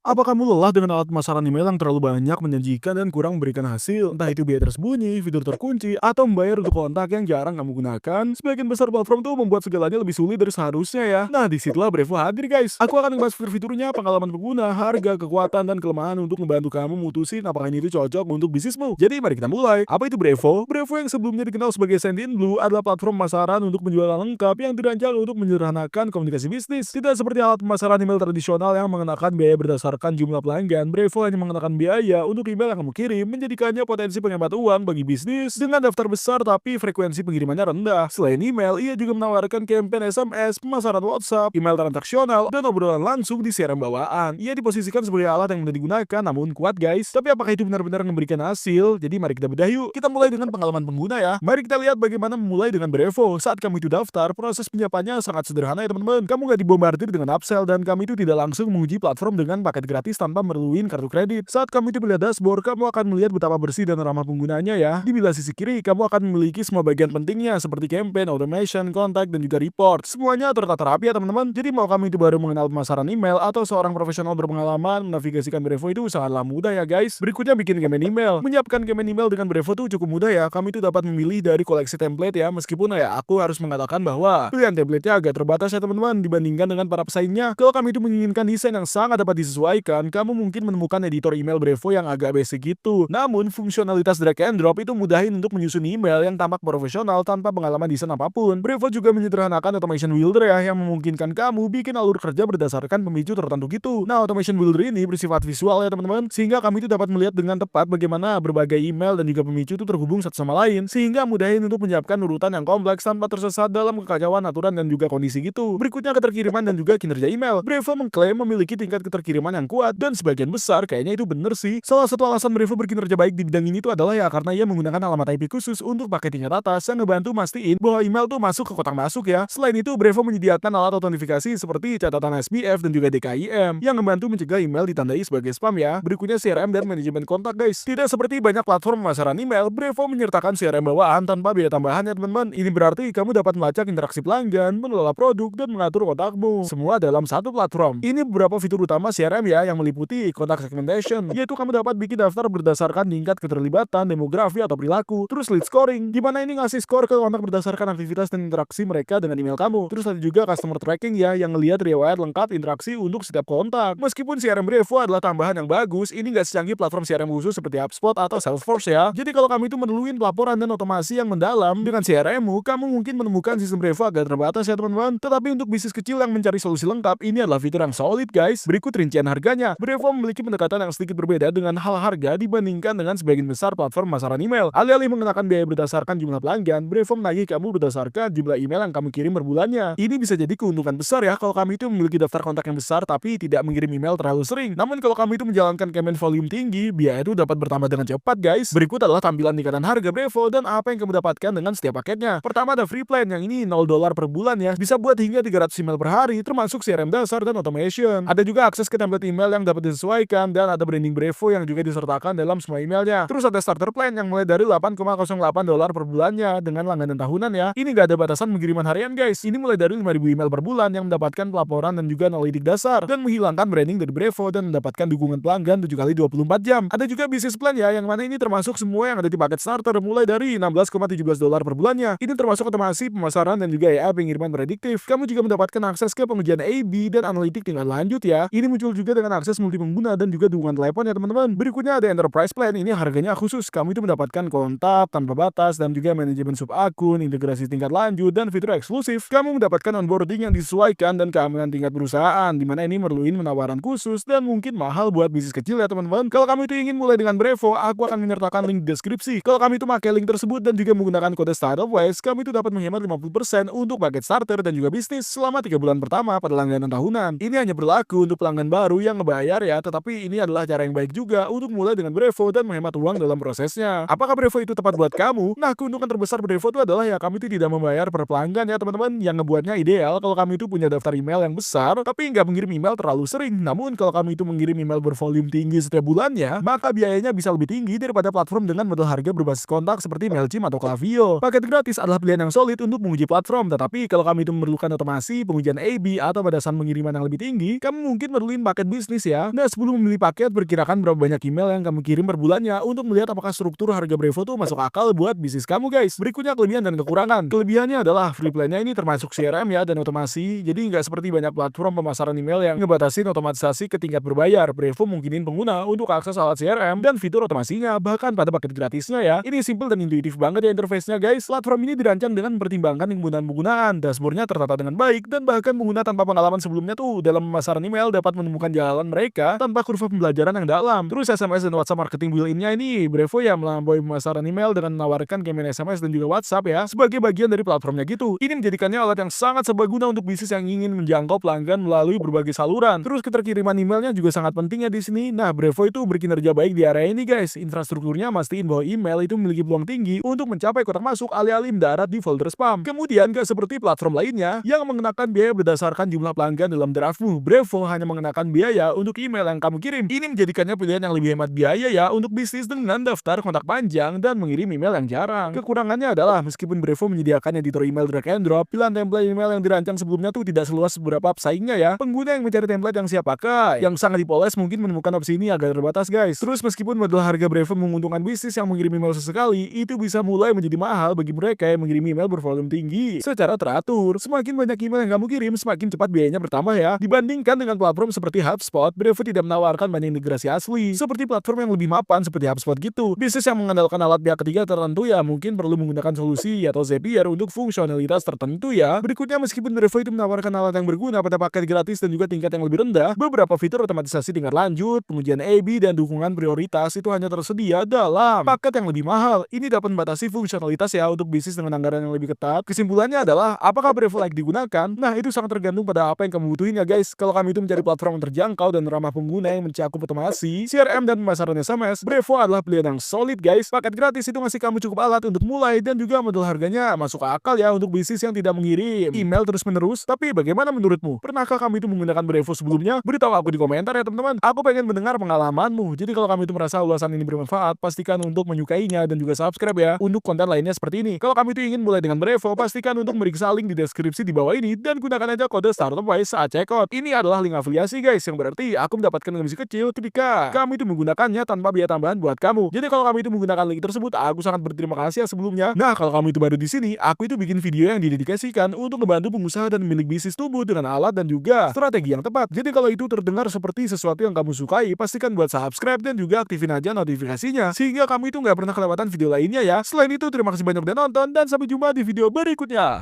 Apa kamu lelah dengan alat pemasaran email yang terlalu banyak, menjanjikan, dan kurang memberikan hasil? Entah itu biaya tersembunyi, fitur terkunci, atau membayar untuk kontak yang jarang kamu gunakan, sebagian besar platform tuh membuat segalanya lebih sulit dari seharusnya ya. Nah, disitulah Brevo hadir guys. Aku akan membahas fitur-fiturnya, pengalaman pengguna, harga, kekuatan, dan kelemahan untuk membantu kamu memutusin apakah ini tuh cocok untuk bisnismu. Jadi mari kita mulai. Apa itu Brevo? Brevo yang sebelumnya dikenal sebagai Sendinblue adalah platform pemasaran untuk penjualan lengkap yang dirancang untuk menyederhanakan komunikasi bisnis. Tidak seperti alat pemasaran email tradisional yang mengenakan biaya berdasarkan jumlah pelanggan, Brevo hanya mengenakan biaya untuk email yang kamu kirim, menjadikannya potensi penghemat uang bagi bisnis dengan daftar besar tapi frekuensi pengirimannya rendah. Selain email, ia juga menawarkan campaign SMS, pemasaran WhatsApp, email transaksional, dan obrolan langsung di CRM bawaan. Ia diposisikan sebagai alat yang mudah digunakan namun kuat guys. Tapi apakah itu benar-benar memberikan hasil? Jadi mari kita bedah yuk. Kita mulai dengan pengalaman pengguna ya. Mari kita lihat bagaimana memulai dengan Brevo. Saat kamu itu daftar, proses penyiapannya sangat sederhana ya teman-teman. Kamu nggak dibombardir dengan upsell dan kami itu tidak langsung menguji platform dengan paket gratis tanpa merluin kartu kredit. Saat kamu itu melihat dashboard, kamu akan melihat betapa bersih dan ramah penggunanya ya. Di belah sisi kiri, kamu akan memiliki semua bagian pentingnya seperti campaign, automation, kontak, dan juga report. Semuanya tertata rapi ya teman-teman. Jadi mau kamu itu baru mengenal pemasaran email atau seorang profesional berpengalaman, menavigasikan Brevo itu sangatlah mudah ya guys. Berikutnya bikin campaign email. Menyiapkan campaign email dengan Brevo tuh cukup mudah ya. Kami itu dapat memilih dari koleksi template ya. Meskipun ya aku harus mengatakan bahwa pilihan template-nya agak terbatas ya teman-teman dibandingkan dengan para pesaingnya. Kalau kami itu menginginkan desain yang sangat dapat disesuaikan, kamu mungkin menemukan editor email Brevo yang agak basic gitu. Namun, fungsionalitas drag and drop itu mudahin untuk menyusun email yang tampak profesional tanpa pengalaman desain apapun. Brevo juga menyederhanakan automation builder ya, yang memungkinkan kamu bikin alur kerja berdasarkan pemicu tertentu gitu. Nah, automation builder ini bersifat visual ya teman-teman, sehingga kami itu dapat melihat dengan tepat bagaimana berbagai email dan juga pemicu itu terhubung satu sama lain, sehingga mudahin untuk menyiapkan urutan yang kompleks tanpa tersesat dalam kekacauan aturan dan juga kondisi gitu. Berikutnya keterkiriman dan juga kinerja email. Brevo mengklaim memiliki tingkat keterkiriman yang kuat dan sebagian besar kayaknya itu bener sih. Salah satu alasan Brevo berkinerja baik di bidang ini tuh adalah ya karena ia menggunakan alamat IP khusus untuk pakai tingkat atas yang ngebantu mastiin bahwa email tuh masuk ke kotak masuk ya. Selain itu, Brevo menyediakan alat autentifikasi seperti catatan SPF dan juga DKIM yang membantu mencegah email ditandai sebagai spam ya. Berikutnya CRM dan manajemen kontak guys. Tidak seperti banyak platform pemasaran email, Brevo menyertakan CRM bawaan tanpa biaya tambahan ya teman-teman. Ini berarti kamu dapat melacak interaksi pelanggan, mengelola produk, dan mengatur kontakmu. Semua dalam satu platform. Ini beberapa fitur utama CRM ya yang meliputi kontak segmentation, yaitu kamu dapat bikin daftar berdasarkan tingkat keterlibatan, demografi, atau perilaku. Terus lead scoring, di mana ini ngasih skor ke kontak berdasarkan aktivitas dan interaksi mereka dengan email kamu. Terus ada juga customer tracking ya, yang ngelihat riwayat lengkap interaksi untuk setiap kontak. Meskipun CRM Brevo adalah tambahan yang bagus, ini nggak secanggih platform CRM khusus seperti HubSpot atau Salesforce ya. Jadi kalau kamu itu meneluin pelaporan dan otomasi yang mendalam dengan CRM-mu, kamu mungkin menemukan sistem Brevo agak terbatas ya teman-teman. Tetapi untuk bisnis kecil yang mencari solusi lengkap, ini adalah fitur yang solid guys. Berikut rincian harganya. Brevo memiliki pendekatan yang sedikit berbeda dengan hal harga dibandingkan dengan sebagian besar platform pemasaran email. Alih-alih mengenakan biaya berdasarkan jumlah pelanggan, Brevo menagih kamu berdasarkan jumlah email yang kamu kirim per bulannya. Ini bisa jadi keuntungan besar ya kalau kamu itu memiliki daftar kontak yang besar tapi tidak mengirim email terlalu sering. Namun kalau kamu itu menjalankan campaign volume tinggi, biaya itu dapat bertambah dengan cepat guys. Berikut adalah tampilan tingkatan harga Brevo dan apa yang kamu dapatkan dengan setiap paketnya. Pertama ada free plan yang ini $0 per bulan ya. Bisa buat hingga 300 email per hari termasuk CRM dasar dan automation. Ada juga akses ke template email yang dapat disesuaikan dan ada branding Brevo yang juga disertakan dalam semua emailnya. Terus ada starter plan yang mulai dari $8,08 per bulannya dengan langganan tahunan ya. Ini gak ada batasan pengiriman harian guys. Ini mulai dari 5.000 email per bulan yang mendapatkan pelaporan dan juga analitik dasar dan menghilangkan branding dari Brevo dan mendapatkan dukungan pelanggan 7 kali 24 jam. Ada juga bisnis plan ya yang mana ini termasuk semua yang ada di paket starter mulai dari $16,17 per bulannya. Ini termasuk otomasi pemasaran dan juga AI pengiriman prediktif. Kamu juga mendapatkan akses ke pengujian A/B dan analitik tingkat lanjut ya. Ini muncul juga dengan akses multi pengguna dan juga dukungan telepon ya teman-teman. Berikutnya ada enterprise plan. Ini harganya khusus. Kamu itu mendapatkan kontak tanpa batas dan juga manajemen sub akun, integrasi tingkat lanjut dan fitur eksklusif. Kamu mendapatkan onboarding yang disesuaikan dan keamanan tingkat perusahaan, di mana ini merluin penawaran khusus dan mungkin mahal buat bisnis kecil ya teman-teman. Kalau kamu itu ingin mulai dengan Brevo, aku akan menyertakan link di deskripsi. Kalau kamu itu pakai link tersebut dan juga menggunakan kode StartupWise, kamu itu dapat menghemat 50% untuk paket starter dan juga bisnis selama 3 bulan pertama pada langganan tahunan. Ini hanya berlaku untuk pelanggan baru yang ngebayar ya, tetapi ini adalah cara yang baik juga untuk mulai dengan Brevo dan menghemat uang dalam prosesnya. Apakah Brevo itu tepat buat kamu? Nah, keuntungan terbesar Brevo itu adalah ya kamu itu tidak membayar per pelanggan ya teman-teman, yang ngebuatnya ideal kalau kamu itu punya daftar email yang besar tapi nggak mengirim email terlalu sering. Namun kalau kamu itu mengirim email bervolume tinggi setiap bulannya, maka biayanya bisa lebih tinggi daripada platform dengan model harga berbasis kontak seperti Mailchimp atau Klaviyo. Paket gratis adalah pilihan yang solid untuk menguji platform, tetapi kalau kamu itu memerlukan otomasi, pengujian A/B atau batasan pengiriman yang lebih tinggi, kamu mungkin perluin paket bisnis ya. Nah, sebelum memilih paket, perkirakan berapa banyak email yang kamu kirim per bulannya untuk melihat apakah struktur harga Brevo tuh masuk akal buat bisnis kamu guys. Berikutnya kelebihan dan kekurangan. Kelebihannya adalah free plan-nya ini termasuk CRM ya dan otomasi. Jadi nggak seperti banyak platform pemasaran email yang ngebatasin otomatisasi ke tingkat berbayar. Brevo mungkinin pengguna untuk akses alat CRM dan fitur otomasinya bahkan pada paket gratisnya ya. Ini simple dan intuitif banget ya interface-nya guys. Platform ini dirancang dengan mempertimbangkan kemudahan penggunaan. Dashboard-nya tertata dengan baik dan bahkan pengguna tanpa pengalaman sebelumnya tuh dalam pemasaran email dapat menemukan jalan mereka tanpa kurva pembelajaran yang dalam. Terus SMS dan WhatsApp marketing built-in-nya ini Brevo ya melampaui pemasaran email dengan menawarkan campaign SMS dan juga WhatsApp ya sebagai bagian dari platformnya gitu. Ini menjadikannya alat yang sangat serbaguna untuk bisnis yang ingin menjangkau pelanggan melalui berbagai saluran. Terus keterkiriman emailnya juga sangat penting ya di sini. Nah, Brevo itu berkinerja baik di area ini guys. Infrastrukturnya mastiin bahwa email itu memiliki peluang tinggi untuk mencapai kotak masuk alih-alih mendarat di folder spam. Kemudian gak seperti platform lainnya yang mengenakan biaya berdasarkan jumlah pelanggan dalam draftmu. Brevo hanya mengenakan biaya untuk email yang kamu kirim. Ini menjadikannya pilihan yang lebih hemat biaya ya untuk bisnis dengan daftar kontak panjang dan mengirim email yang jarang. Kekurangannya adalah meskipun Brevo menyediakan editor email drag and drop, pilihan template email yang dirancang sebelumnya tuh tidak seluas beberapa pesaingnya ya. Pengguna yang mencari template yang siap pakai, yang sangat dipoles mungkin menemukan opsi ini agak terbatas guys. Terus meskipun modal harga Brevo menguntungkan bisnis yang mengirim email sesekali, itu bisa mulai menjadi mahal bagi mereka yang mengirim email bervolume tinggi secara teratur. Semakin banyak email yang kamu kirim, semakin cepat biayanya bertambah ya. Dibandingkan dengan platform seperti HubSpot, Brevo tidak menawarkan banyak integrasi asli seperti platform yang lebih mapan seperti HubSpot gitu. Bisnis yang mengandalkan alat pihak ketiga tertentu ya mungkin perlu menggunakan solusi atau Zapier untuk fungsionalitas tertentu ya. Berikutnya meskipun Brevo itu menawarkan alat yang berguna pada paket gratis dan juga tingkat yang lebih rendah, beberapa fitur otomatisasi tingkat lanjut, pengujian A/B dan dukungan prioritas itu hanya tersedia dalam paket yang lebih mahal. Ini dapat membatasi fungsionalitas ya untuk bisnis dengan anggaran yang lebih ketat. Kesimpulannya adalah apakah Brevo layak digunakan? Nah, itu sangat tergantung pada apa yang kamu butuhin ya guys. Kalau kamu itu mencari platform yang terjangkau dan ramah pengguna yang mencakup otomasi, CRM dan pemasaran SMS, Brevo adalah pilihan yang solid guys. Paket gratis itu ngasih kamu cukup alat untuk mulai dan juga modal harganya masuk akal ya untuk bisnis yang tidak mengirim email terus-menerus. Tapi bagaimana menurutmu? Pernahkah kamu itu menggunakan Brevo sebelumnya? Beritahu aku di komentar ya teman-teman. Aku pengen mendengar pengalamanmu. Jadi kalau kamu itu merasa ulasan ini bermanfaat, pastikan untuk menyukainya dan juga subscribe ya untuk konten lainnya seperti ini. Kalau kamu itu ingin mulai dengan Brevo, pastikan untuk meriksa link di deskripsi di bawah ini dan gunakan aja kode StartupWise saat checkout. Ini adalah link afiliasi guys, yang berarti aku mendapatkan komisi kecil ketika kamu itu menggunakannya tanpa biaya tambahan buat kamu. Jadi kalau kamu itu menggunakan link tersebut, aku sangat berterima kasih ya sebelumnya. Nah, kalau kamu itu baru di sini, aku itu bikin video yang didedikasikan untuk membantu pengusaha dan pemilik bisnis tumbuh dengan alat dan juga strategi yang tepat. Jadi kalau itu terdengar seperti sesuatu yang kamu sukai, pastikan buat subscribe dan juga aktifin aja notifikasinya sehingga kamu itu nggak pernah kelewatan video lainnya ya. Selain itu, terima kasih banyak udah nonton dan sampai jumpa di video berikutnya.